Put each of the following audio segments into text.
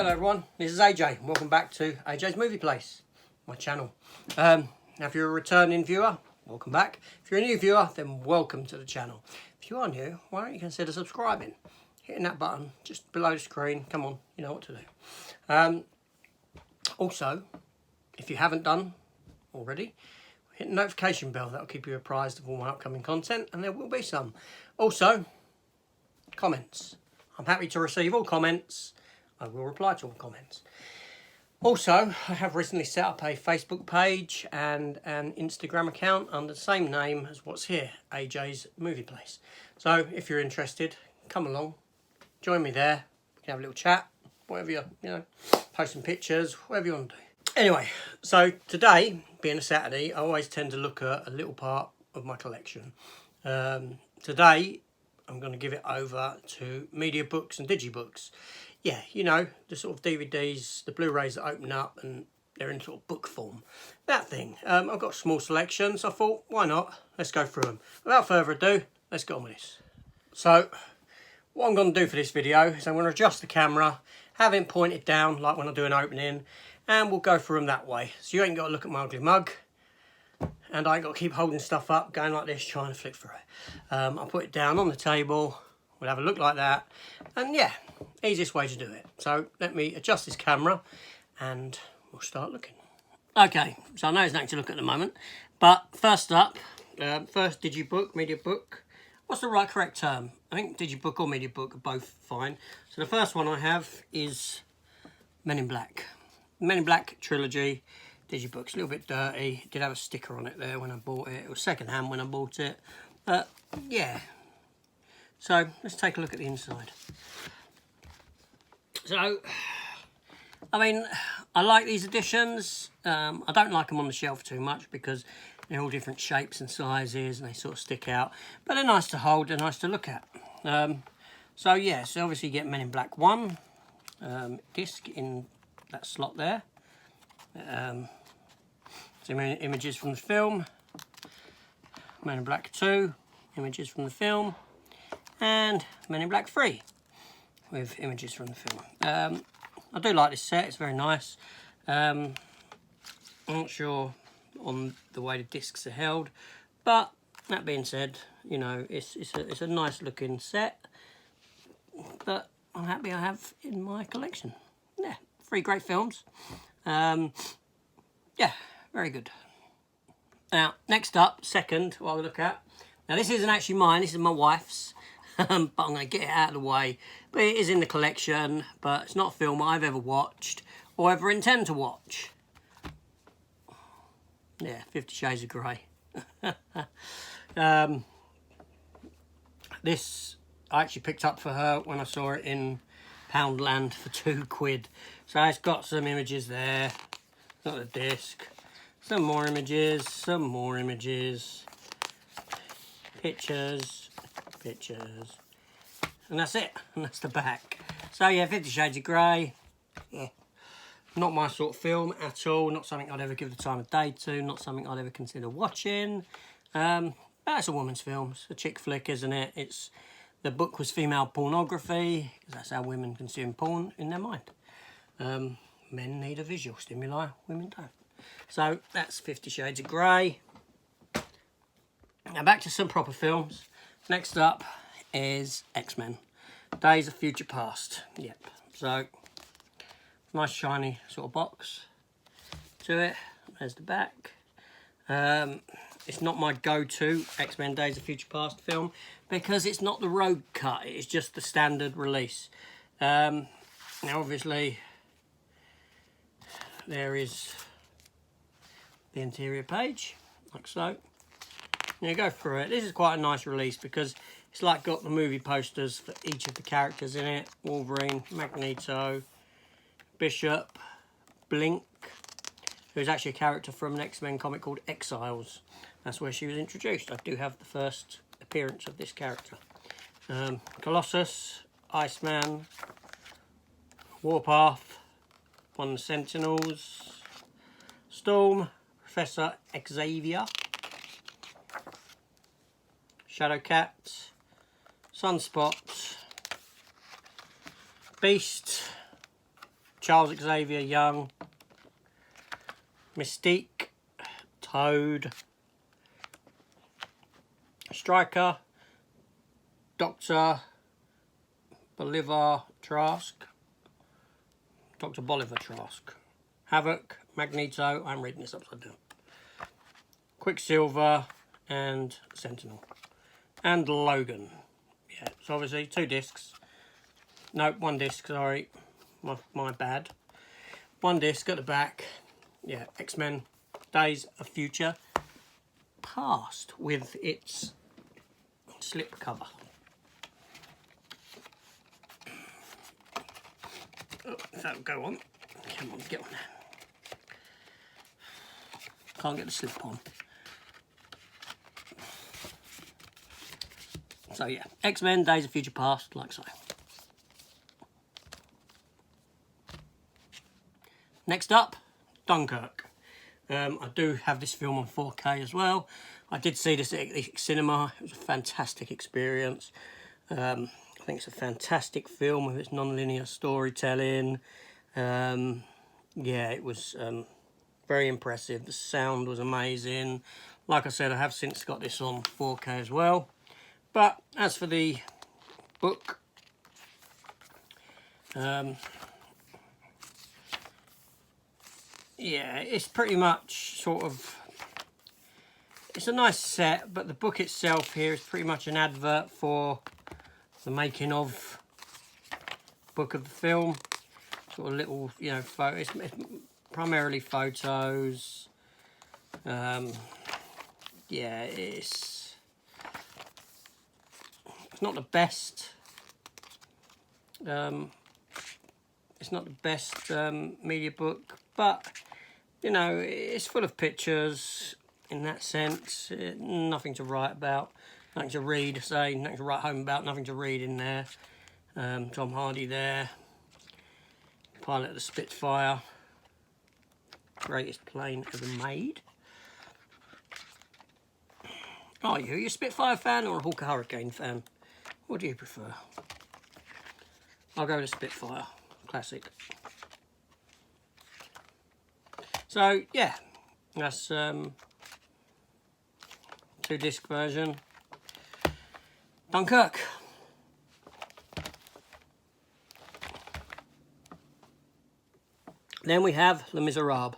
Hello everyone, this is AJ. Welcome back to AJ's Movie Place, my channel. Now if you're a returning viewer, welcome back. If you're a new viewer, then welcome to the channel. If you are new, why don't you consider subscribing? Hitting that button just below the screen. Come on, you know what to do. Also, if you haven't done already, hit the notification bell. That'll keep you apprised of all my upcoming content, and there will be some. Also, comments. I'm happy to receive all comments. I will reply to all comments. Also, I have recently set up a Facebook page and an Instagram account under the same name as what's here, AJ's Movie Place. So if you're interested, come along, join me there. We can have a little chat, whatever you know, post some pictures, whatever you want to do. Anyway, so today, being a Saturday, I always tend to look at a little part of my collection. Today, I'm going to give it over to Mediabooks and Digibooks. Yeah, you know, the sort of DVDs, the Blu-rays that open up and they're in sort of book form. That thing. I've got a small selection, so I thought, why not? Let's go through them. Without further ado, let's get on with this. So, what I'm going to do for this video is I'm going to adjust the camera, have it pointed down like when I do an opening, and we'll go through them that way. So you ain't got to look at my ugly mug, and I ain't got to keep holding stuff up, going like this, trying to flick through it. I'll put it down on the table, we'll have a look like that, and yeah, easiest way to do it. So let me adjust this camera and we'll start looking. Okay, so I know there's nothing to look at the moment, but first up, first Digibook, Mediabook. What's the right correct term? I think Digibook or Mediabook are both fine. So the first one I have is Men in Black. Men in Black trilogy. Digibook's a little bit dirty. It did have a sticker on it there when I bought it. It was second hand when I bought it. But yeah. So let's take a look at the inside. So, I mean, I like these editions. I don't like them on the shelf too much because they're all different shapes and sizes and they sort of stick out. But they're nice to hold, they're nice to look at. So yeah, so obviously you get Men in Black 1 disc in that slot there. Some images from the film. Men in Black 2, images from the film. And Men in Black 3 with images from the film. I do like this set, it's very nice. I'm not sure on the way the discs are held, but that being said, you know, it's a nice looking set that I'm happy I have in my collection. Yeah, 3 great films. Yeah, very good. Now, next up, second, what I'll look at. Now, this isn't actually mine, this is my wife's. But I'm going to get it out of the way. But it is in the collection, but it's not a film I've ever watched or ever intend to watch. Yeah, 50 Shades of Grey. This I actually picked up for her when I saw it in Poundland for £2. So it's got some images there. Got the disc. Some more images, pictures, and that's it, and that's the back. So yeah, 50 Shades of Grey, yeah, not my sort of film at all, not something I'd ever give the time of day to, not something I'd ever consider watching. But it's a woman's film, it's a chick flick, isn't it? The book was female pornography, because that's how women consume porn in their mind. Men need a visual stimuli, women don't. So that's 50 Shades of Grey. Now back to some proper films. Next up is X-Men, Days of Future Past. Yep, so nice shiny sort of box to it. There's the back. It's not my go-to X-Men Days of Future Past film because it's not the Rogue cut, it's just the standard release. Now obviously there is the interior page, like so. Now go through it. This is quite a nice release because it's like got the movie posters for each of the characters in it. Wolverine, Magneto, Bishop, Blink, who's actually a character from an X-Men comic called Exiles. That's where she was introduced. I do have the first appearance of this character. Colossus, Iceman, Warpath, one of the Sentinels, Storm, Professor Xavier, Shadowcat, Sunspot, Beast, Charles Xavier Young, Mystique, Toad, Striker, Dr. Bolivar Trask, Havoc, Magneto, I'm reading this upside down, Quicksilver, and Sentinel, and Logan. Yeah, so obviously 2 discs. No, 1 disc, sorry, my bad. 1 disc at the back. Yeah, X-Men Days of Future Past with its slip cover. Oh, that'll go on. Come on, get on there. Can't get the slip on. So yeah, X-Men Days of Future Past, like so. Next up, Dunkirk. I do have this film on 4K as well. I did see this at the cinema. It was a fantastic experience. I think it's a fantastic film with its non-linear storytelling. Yeah, it was very impressive. The sound was amazing. Like I said, I have since got this on 4K as well. But as for the book, yeah, it's pretty much sort of, it's a nice set, but the book itself here is pretty much an advert for the making of book of the film. Sort of little, you know, it's primarily photos. Yeah, it's not the best. It's not the best Mediabook, but you know, it's full of pictures in that sense. Nothing to write about, nothing to read, nothing to write home about, nothing to read in there. Tom Hardy there, pilot of the Spitfire, greatest plane ever made. Are you a Spitfire fan or a Hawker Hurricane fan? What do you prefer? I'll go with Spitfire, classic. So yeah, that's 2-disc version. Dunkirk. Then we have Les Miserables,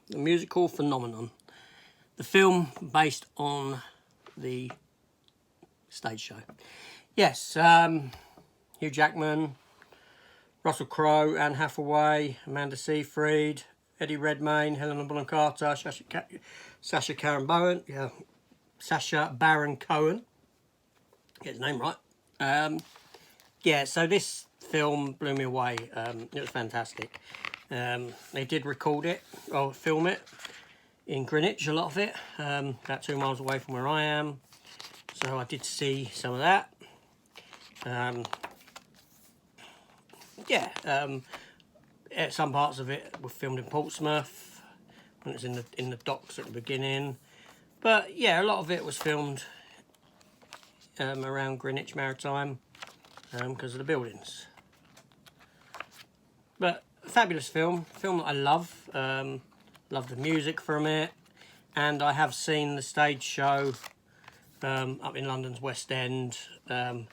the musical phenomenon. The film based on the stage show. Yes, Hugh Jackman, Russell Crowe, Anne Hathaway, Amanda Seyfried, Eddie Redmayne, Helena Bonham Carter, Sacha Baron Cohen. Get his name right. Yeah, so this film blew me away. It was fantastic. They did record it, or film it, in Greenwich, a lot of it, about 2 miles away from where I am. So I did see some of that. Yeah, some parts of it were filmed in Portsmouth, when it was in the docks at the beginning. But yeah, a lot of it was filmed around Greenwich Maritime because of the buildings. But a fabulous film that I love. Love the music from it, and I have seen the stage show up in London's West End. I'd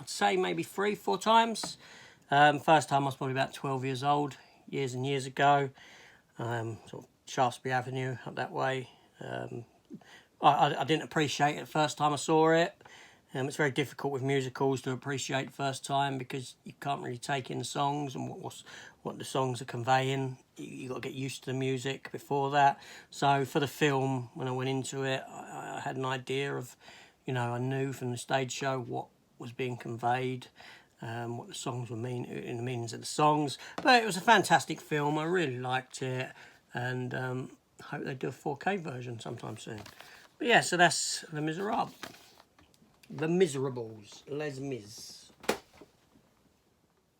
say maybe 3-4 times. First time I was probably about 12 years old, years and years ago. Sort of Shaftesbury Avenue up that way. I didn't appreciate it the first time I saw it. It's very difficult with musicals to appreciate first time because you can't really take in the songs and what the songs are conveying. You got to get used to the music before that. So for the film, when I went into it, I had an idea of, you know, I knew from the stage show what was being conveyed, what the songs were in the meanings of the songs. But it was a fantastic film. I really liked it, and I hope they do a 4K version sometime soon. But yeah, so that's Les Miserables. The Miserables, Les Mis.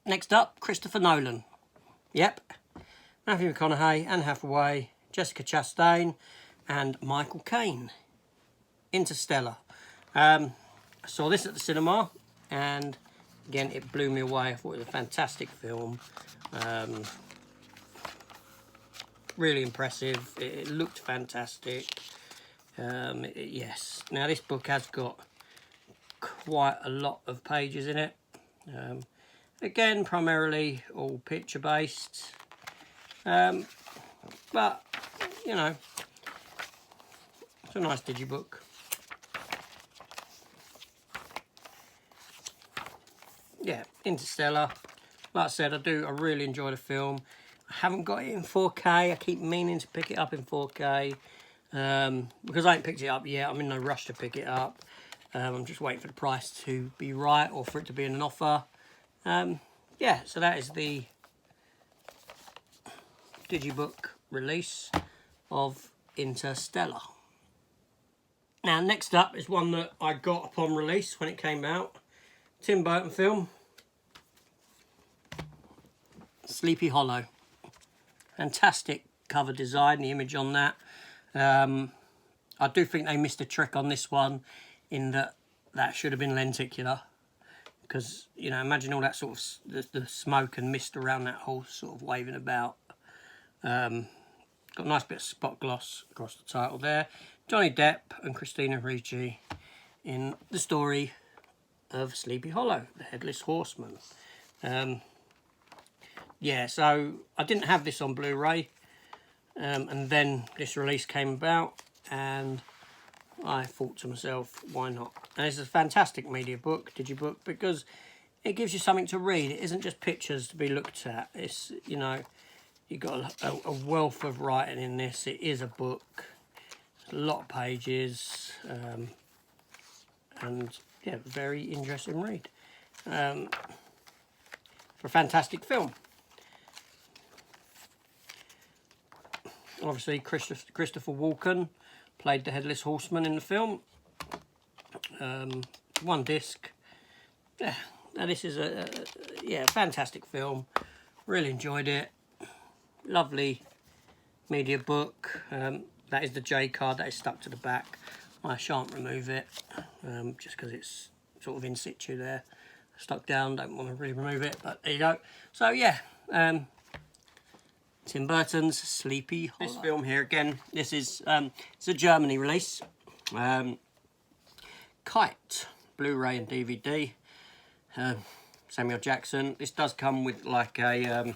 Next up, Christopher Nolan. Yep, Matthew McConaughey, Anne Hathaway, Jessica Chastain, and Michael Caine. Interstellar. I saw this at the cinema, and again, it blew me away. I thought it was a fantastic film. Really impressive. It looked fantastic. Yes. Now this book has got quite a lot of pages in it. Again, primarily all picture based. But, you know, it's a nice digibook. Yeah, Interstellar. Like I said, I really enjoy the film. I haven't got it in 4K. I keep meaning to pick it up in 4K. Because I ain't picked it up yet. I'm in no rush to pick it up. I'm just waiting for the price to be right or for it to be in an offer. Yeah, so that is the Digibook release of Interstellar. Now, next up is one that I got upon release when it came out. Tim Burton film. Sleepy Hollow. Fantastic cover design, the image on that. I do think they missed a trick on this one in that should have been lenticular. Because, you know, imagine all that sort of the smoke and mist around that horse sort of waving about. Got a nice bit of spot gloss across the title there. Johnny Depp and Christina Ricci in the story of Sleepy Hollow, the Headless Horseman. Yeah, so I didn't have this on Blu-ray, and then this release came about, and I thought to myself, why not? And it's a fantastic Mediabook, Digibook, because it gives you something to read. It isn't just pictures to be looked at. It's, you know, you've got a wealth of writing in this. It is a book. There's a lot of pages, and yeah, very interesting read. For a fantastic film. Obviously, Christopher Walken played the Headless Horseman in the film. One disc. Yeah, now this is a fantastic film. Really enjoyed it. Lovely Mediabook. That is the J card that is stuck to the back. I shan't remove it, just because it's sort of in situ there. Stuck down, don't want to really remove it, but there you go. So yeah, Tim Burton's Sleepy Hollow. This film here, again, this is it's a Germany release. Kite, Blu-ray and DVD. Samuel Jackson. This does come with like a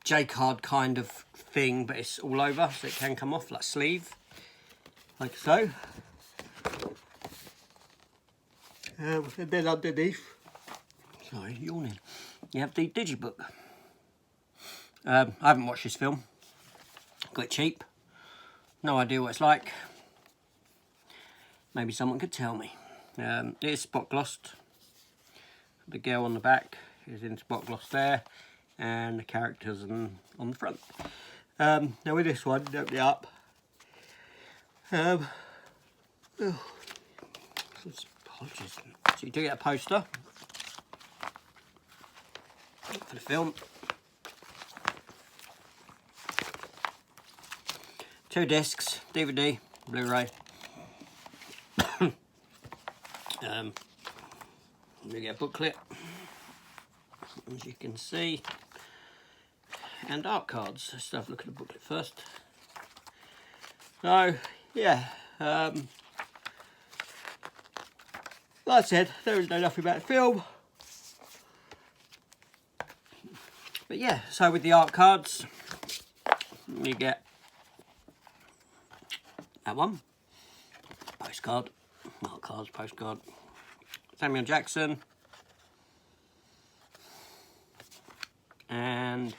J-card kind of thing, but it's all over, so it can come off like sleeve, like so. And then underneath, sorry, yawning, you have the Digibook. I haven't watched this film. Got it cheap. No idea what it's like. Maybe someone could tell me. It is spot glossed. The girl on the back is in spot gloss there, and the characters on the front. Now with this one, open it up. Apologies. So you do get a poster for the film. 2 discs, DVD, Blu-ray. You get a booklet, as you can see, and art cards. Let's have a look at the booklet first. So, yeah, like I said, there is no nothing about the film. But yeah, so with the art cards, you get that one, postcard, art cards, postcard, Samuel Jackson, and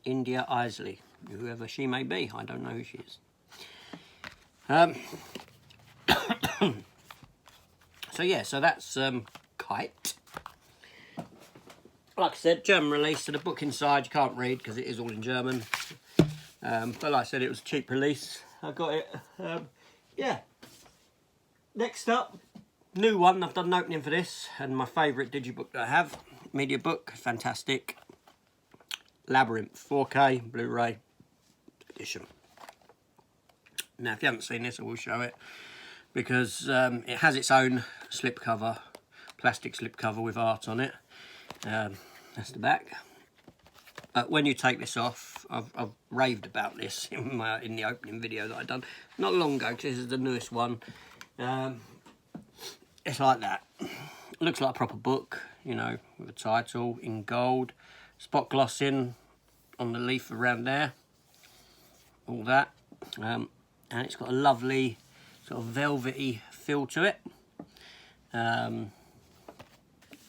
India Isley, whoever she may be. I don't know who she is. So yeah, so that's Kite. Like I said, German release, so the book inside you can't read because it is all in German. But like I said, it was a cheap release. I got it. Yeah. Next up, new one. I've done an opening for this, and my favourite Digibook that I have, Mediabook, fantastic. Labyrinth, 4K, Blu-ray edition. Now, if you haven't seen this, I will show it, because it has its own slipcover plastic slipcover with art on it. That's the back. When you take this off, I've raved about this in the opening video that I done not long ago, because this is the newest one. It's like that. It looks like a proper book, you know, with a title in gold, spot glossing on the leaf around there, all that, and it's got a lovely sort of velvety feel to it.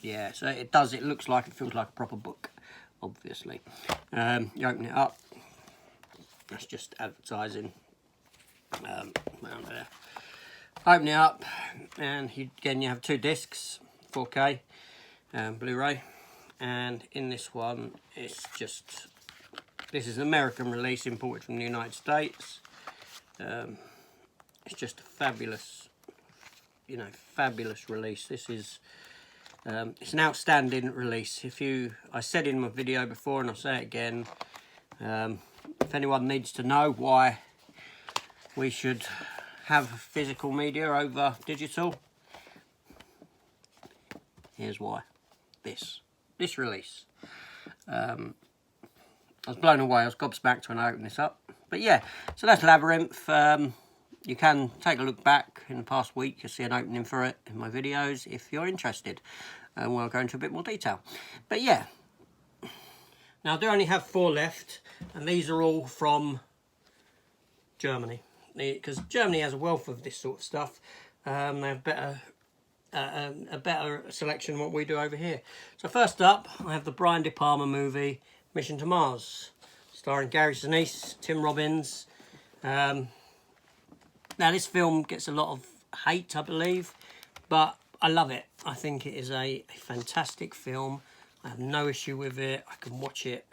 Yeah, so it does. It looks like, it feels like a proper book, obviously. You open it up. That's just advertising. Around there. Open it up, and again you have 2 discs, 4K, Blu-ray, and in this one it's just, this is an American release imported from the United States. It's just a fabulous, you know, fabulous release. This is, it's an outstanding release. I said in my video before, and I'll say it again, if anyone needs to know why we should have physical media over digital, here's why. This release. I was blown away. I was gobsmacked when I opened this up. But yeah, so that's Labyrinth. You can take a look back in the past week. You'll see an opening for it in my videos if you're interested. And we'll go into a bit more detail. But yeah. Now I do only have 4 left, and these are all from Germany. Because Germany has a wealth of this sort of stuff. They have a better selection than what we do over here. So first up, I have the Brian De Palma movie, Mission to Mars, starring Gary Sinise, Tim Robbins. Now this film gets a lot of hate, I believe, but I love it. I think it is a fantastic film. I have no issue with it. I can watch it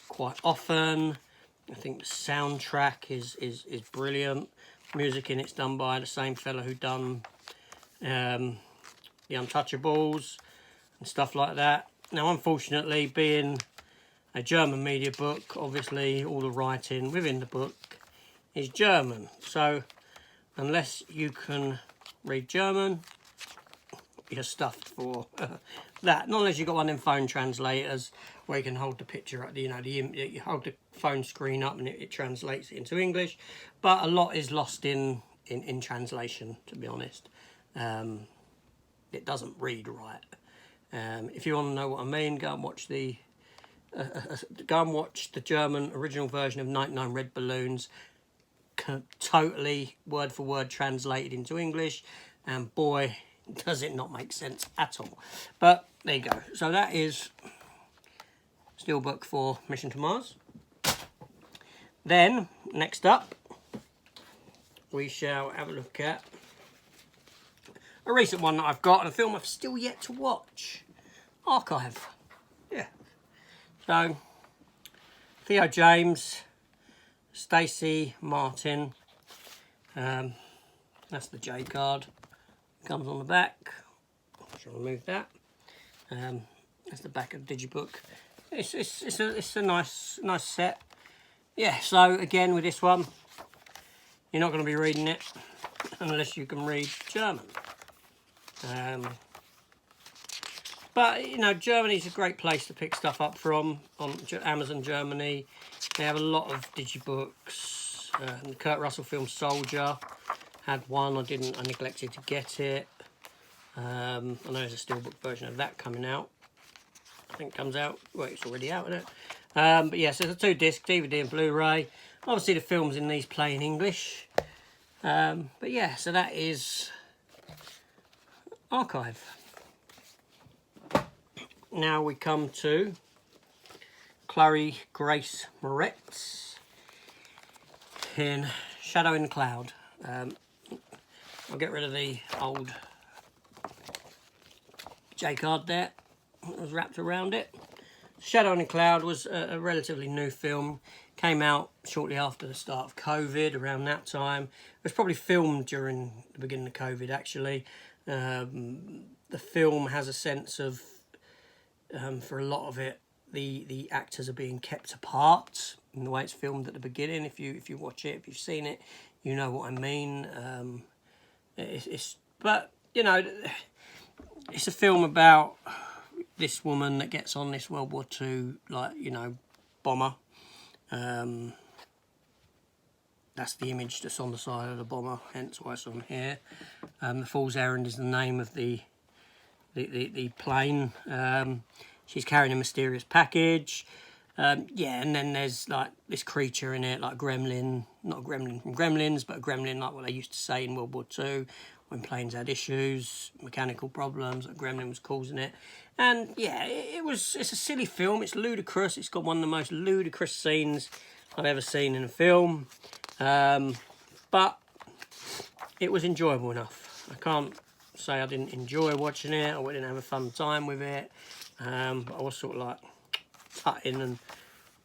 quite often. I think the soundtrack is brilliant. Music in it's done by the same fella who done The Untouchables and stuff like that. Now, unfortunately, being a German media book, obviously all the writing within the book is German. So, unless you can read German, you're stuffed for that. Not unless you've got one of them phone translators where you can hold the picture up, you know, you hold the phone screen up and it translates it into English. But a lot is lost in translation, to be honest. It doesn't read right. If you want to know what I mean, go and watch the German original version of 99 Red Balloons, totally word for word translated into English, and boy, does it not make sense at all. But there you go. So that is Steelbook for Mission to Mars. Then, next up, we shall have a look at a recent one that I've got, and a film I've still yet to watch. Archive. Yeah. So, Theo James, Stacey Martin. That's the J card. Comes on the back. I shall remove that. That's the back of Digibook. It's a nice set. Yeah. So again, with this one, you're not going to be reading it unless you can read German. But you know, Germany's a great place to pick stuff up from on Amazon Germany. They have a lot of Digibooks. The Kurt Russell film Soldier had one. I neglected to get it. I know there's a steelbook version of that coming out. I think it comes out. Well, it's already out, isn't it? But yes, there's a 2-disc DVD and Blu-ray. Obviously, the films in these play in English. But yeah, so that is Archive. Now we come to Chloe Grace Moretz in Shadow in the Cloud. I'll get rid of the old J-card there that was wrapped around it. Shadow in the Cloud was a relatively new film. Came out shortly after the start of COVID, around that time. It was probably filmed during the beginning of COVID, actually. The film has a sense of, for a lot of it, the actors are being kept apart in the way it's filmed at the beginning. If you watch it, if you've seen it, you know what I mean. But you know, it's a film about this woman that gets on this World War II, like, you know, bomber. That's the image that's on the side of the bomber, hence why it's on here. The Fool's Errand is the name of the plane. She's carrying a mysterious package. Yeah, and then there's like this creature in it, like gremlin, not a gremlin from Gremlins, but a gremlin like what they used to say in World War II when planes had issues, mechanical problems, a gremlin was causing it. And yeah, it's a silly film, it's ludicrous, it's got one of the most ludicrous scenes I've ever seen in a film. But it was enjoyable enough. I can't say I didn't enjoy watching it, or I didn't have a fun time with it. But I was sort of like tutting and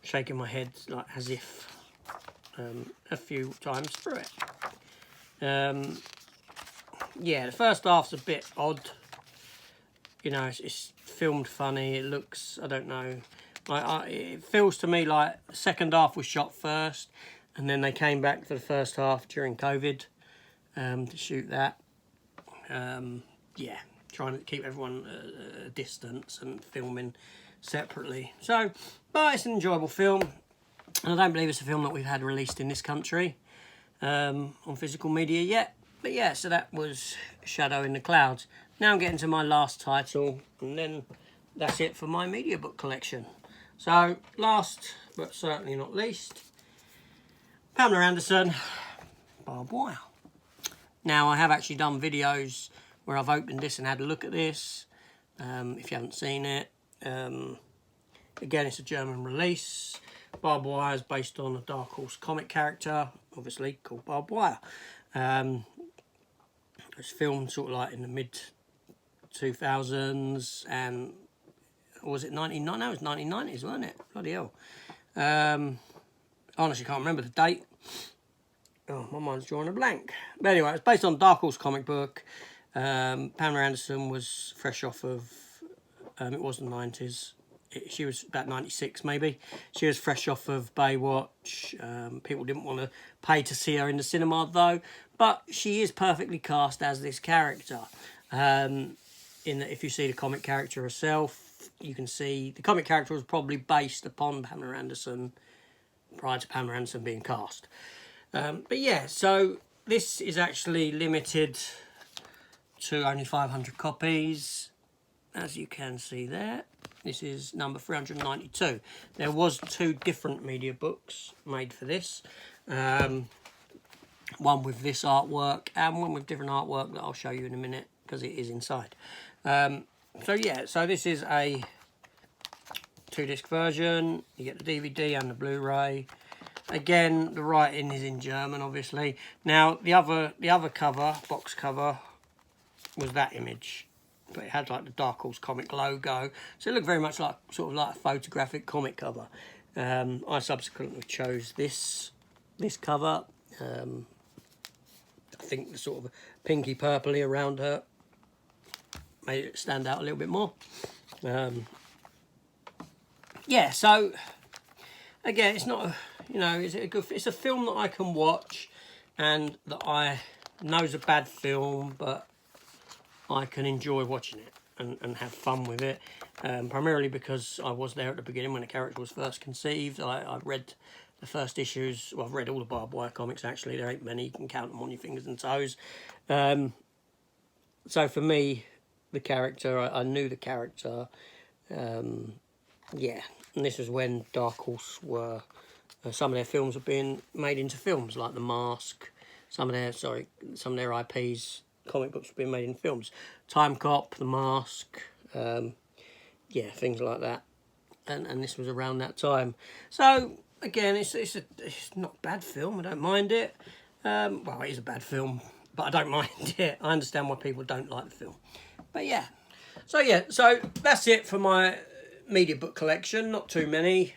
shaking my head like as if a few times through it. Yeah, the first half's a bit odd. You know, it's filmed funny. It looks, I don't know, it feels to me like the second half was shot first, and then they came back for the first half during COVID to shoot that. Yeah, trying to keep everyone at a distance and filming separately. So, but it's an enjoyable film, and I don't believe it's a film that we've had released in this country on physical media yet. But yeah, so that was Shadow in the Clouds. Now I'm getting to my last title, and then that's it for my Mediabook collection. So, last but certainly not least, Pamela Anderson, Barbed Wire. Now, I have actually done videos where I've opened this and had a look at this, if you haven't seen it. Again, it's a German release. Barbed Wire is based on a Dark Horse comic character, obviously, called Barbed Wire. It's filmed sort of like in the mid-2000s, and was it 99? No, it was 1990s, wasn't it? Bloody hell. Honestly, can't remember the date. Oh, my mind's drawing a blank. But anyway, it's based on a Dark Horse comic book. Pamela Anderson was fresh off of, it was the 90s. She was about 96 maybe. She was fresh off of Baywatch. People didn't want to pay to see her in the cinema though. But she is perfectly cast as this character. In that if you see the comic character herself, you can see the comic character was probably based upon Pamela Anderson prior to Pamela Anderson being cast. But yeah, so this is actually limited to only 500 copies, as you can see there. This is number 392. There was 2 different media books made for this. One with this artwork and one with different artwork that I'll show you in a minute because it is inside. So yeah, so this is a 2-disc version. You get the DVD and the Blu-ray. Again, the writing is in German, obviously. Now, the other cover, box cover, was that image. But it had like the Dark Horse comic logo. So it looked very much like, sort of like a photographic comic cover. I subsequently chose this cover. I think the sort of pinky purpley around her made it stand out a little bit more. Yeah, so again, it's not a, you know, it's a film that I can watch and that I know is a bad film, but I can enjoy watching it and have fun with it. Primarily because I was there at the beginning when the character was first conceived. I read the first issues. Well, I've read all the Barbed Wire comics, actually. There ain't many. You can count them on your fingers and toes. So for me, the character, I knew the character. Yeah, and this was when Dark Horse were... some of their films were being made into films, like The Mask. Some of their IPs, comic books were being made in films. Time Cop, The Mask, yeah, things like that. And this was around that time. So again, it's not a bad film. I don't mind it. Well, it is a bad film, but I don't mind it. I understand why people don't like the film. But yeah. So that's it for my Mediabook collection. Not too many.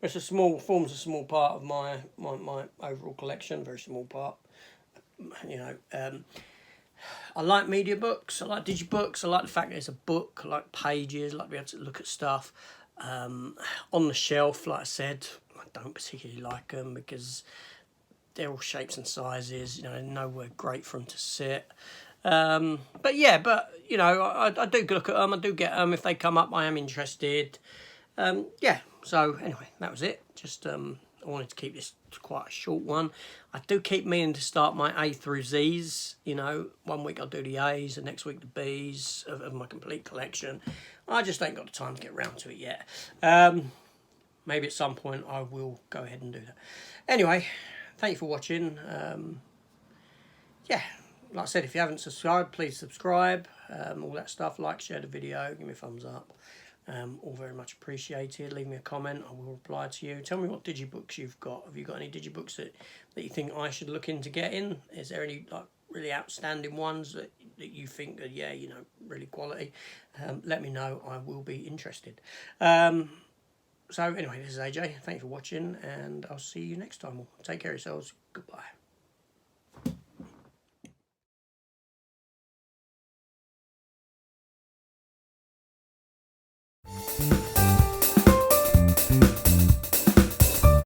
It's forms a small part of my overall collection. Very small part. You know, I like Mediabooks. I like Digibooks. I like the fact that it's a book. I like pages. I like to be able to look at stuff. On the shelf, like I said, I don't particularly like them because they're all shapes and sizes. You know, nowhere great for them to sit. But yeah, but you know, I do look at them. I do get them if they come up. I am interested. Yeah. So anyway, that was it. Just I wanted to keep this quite a short one. I do keep meaning to start my A through Z's. You know, one week I'll do the A's, and next week the B's of my complete collection. I just ain't got the time to get around to it yet. Maybe at some point I will go ahead and do that. Anyway, thank you for watching. Yeah, like I said, if you haven't subscribed, please subscribe. All that stuff, like, share the video, give me a thumbs up. All very much appreciated. Leave me a comment, I will reply to you. Tell me what digibooks you've got. Have you got any digibooks that you think I should look into getting? Is there any like really outstanding ones that you think are, yeah, you know, really quality? Let me know, I will be interested. So anyway, this is AJ. Thank you for watching, and I'll see you next time. Take care of yourselves. Goodbye.